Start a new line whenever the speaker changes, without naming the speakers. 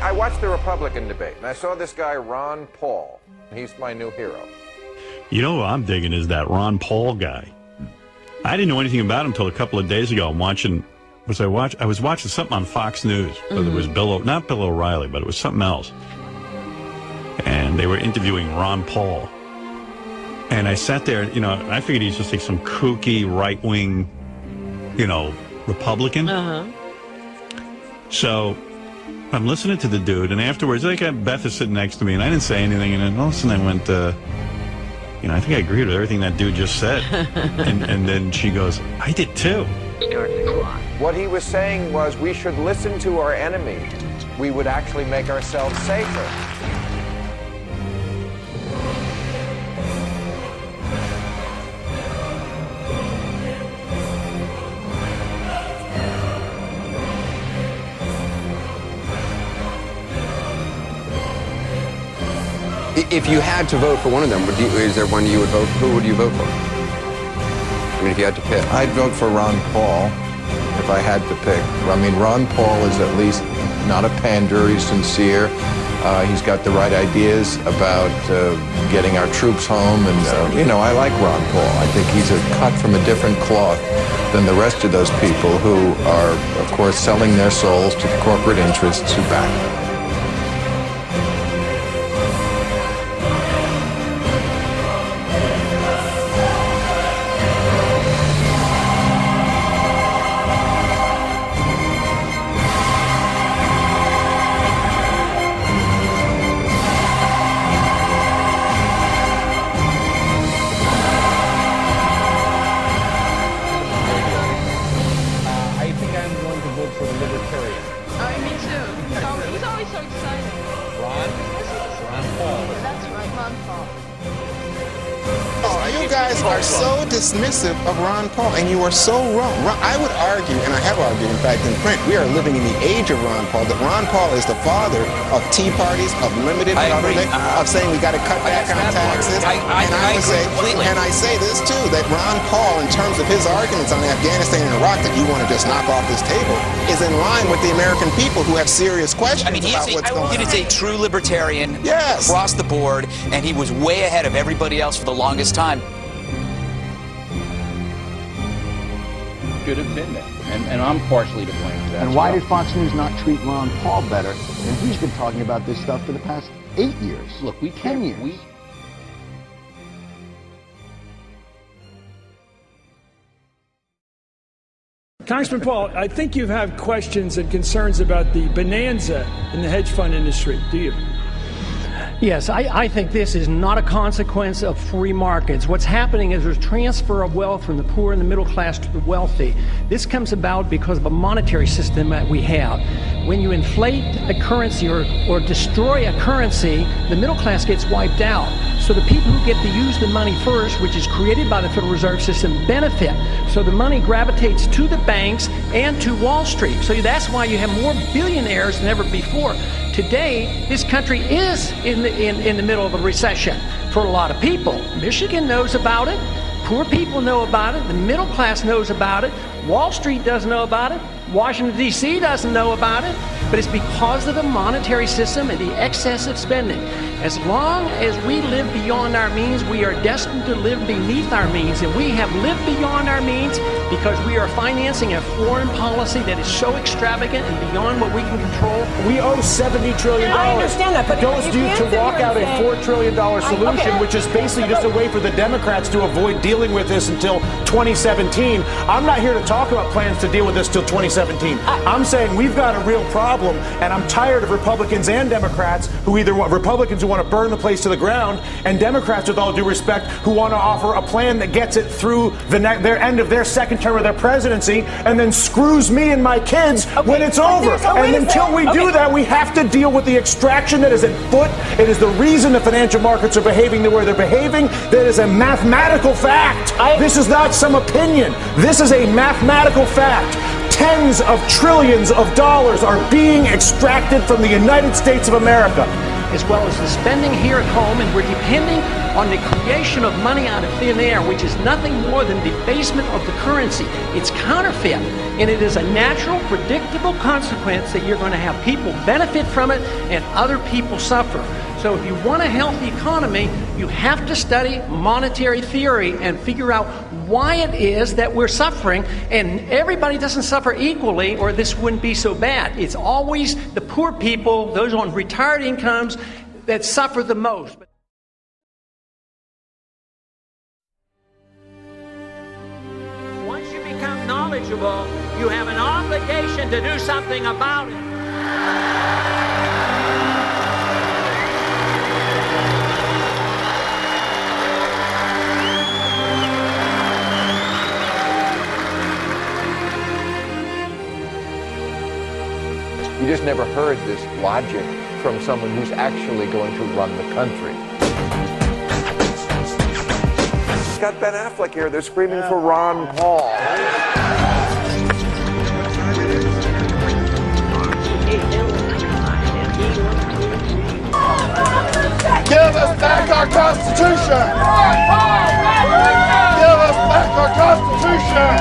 I watched the Republican debate, and I saw this guy, Ron Paul. He's my new hero.
You know who I'm digging is that Ron Paul guy. I didn't know anything about him until a couple of days ago. I was watching something on Fox News. Whether it was not Bill O'Reilly, but it was something else. And they were interviewing Ron Paul. And I sat there, I figured he's just like some kooky right-wing, Republican. So I'm listening to the dude, and afterwards, Beth is sitting next to me, and I didn't say anything, and then all of a sudden I went, I think I agreed with everything that dude just said. and then she goes, I did too.
Start the clock.
What he was saying was we should listen to our enemy. We would actually make ourselves safer.
If you had to vote for one of them, is there one you would vote for? Who would you vote for? I mean, if you had to pick.
I'd vote for Ron Paul if I had to pick. I mean, Ron Paul is at least not a pander. He's sincere. He's got the right ideas about getting our troops home. And, I like Ron Paul. I think he's cut from a different cloth than the rest of those people who are, of course, selling their souls to the corporate interests who back them.
Dismissive of Ron Paul, and you are so wrong. I would argue, and I have argued, in fact, in print, we are living in the age of Ron Paul, that Ron Paul is the father of tea parties, of limited government, of saying we got to cut back on taxes. And I say this too, that Ron Paul, in terms of his arguments on Afghanistan and Iraq, that you want to just knock off this table, is in line with the American people who have serious questions about what's going on.
He is a true libertarian across the board, and he was way ahead of everybody else for the longest time.
Should have been there, and I'm partially to blame for that.
And why did Fox News not treat Ron Paul better? And he's been talking about this stuff for the past 8 years.
Look,
10 years.
Congressman Paul, I think you have questions and concerns about the bonanza in the hedge fund industry, do you?
Yes, I think this is not a consequence of free markets. What's happening is there's transfer of wealth from the poor and the middle class to the wealthy. This comes about because of a monetary system that we have. When you inflate a currency or destroy a currency, the middle class gets wiped out. So the people who get to use the money first, which is created by the Federal Reserve System, benefit. So the money gravitates to the banks and to Wall Street. So that's why you have more billionaires than ever before. Today, this country is in the middle of a recession for a lot of people. Michigan knows about it. Poor people know about it. The middle class knows about it. Wall Street doesn't know about it. Washington, D.C. doesn't know about it. But it's because of the monetary system and the excessive spending. As long as we live beyond our means, we are destined to live beneath our means. And we have lived beyond our means because we are financing a foreign policy that is so extravagant and beyond what we can control.
We owe $70 trillion.
I understand that, but
Those due to walk out a $4 trillion solution, which is basically just a way for the Democrats to avoid dealing with this until 2017. I'm not here to talk about plans to deal with this till 2017. I'm saying we've got a real problem, and I'm tired of Republicans and Democrats who either want Republicans who want to burn the place to the ground, and Democrats, with all due respect, who want to offer a plan that gets it through their end of their second term of their presidency, and then screws me and my kids when it's over. And until we do that, we have to deal with the extraction that is at foot. It is the reason the financial markets are behaving the way they're behaving. That is a mathematical fact. This is not some opinion. This is a mathematical fact. Tens of trillions of dollars are being extracted from the United States of America.
as well as the spending here at home, and we're depending on the creation of money out of thin air, which is nothing more than debasement of the currency. It's counterfeit, and it is a natural, predictable consequence that you're going to have people benefit from it and other people suffer. So if you want a healthy economy, you have to study monetary theory and figure out why it is that we're suffering. And everybody doesn't suffer equally, or this wouldn't be so bad. It's always the poor people, those on retired incomes, that suffer the most. Once you become knowledgeable, you have an obligation to do something about it.
You just never heard this logic from someone who's actually going to run the country. It's got Ben Affleck here. They're screaming for Ron Paul.
Give us back our Constitution! Give us back our Constitution!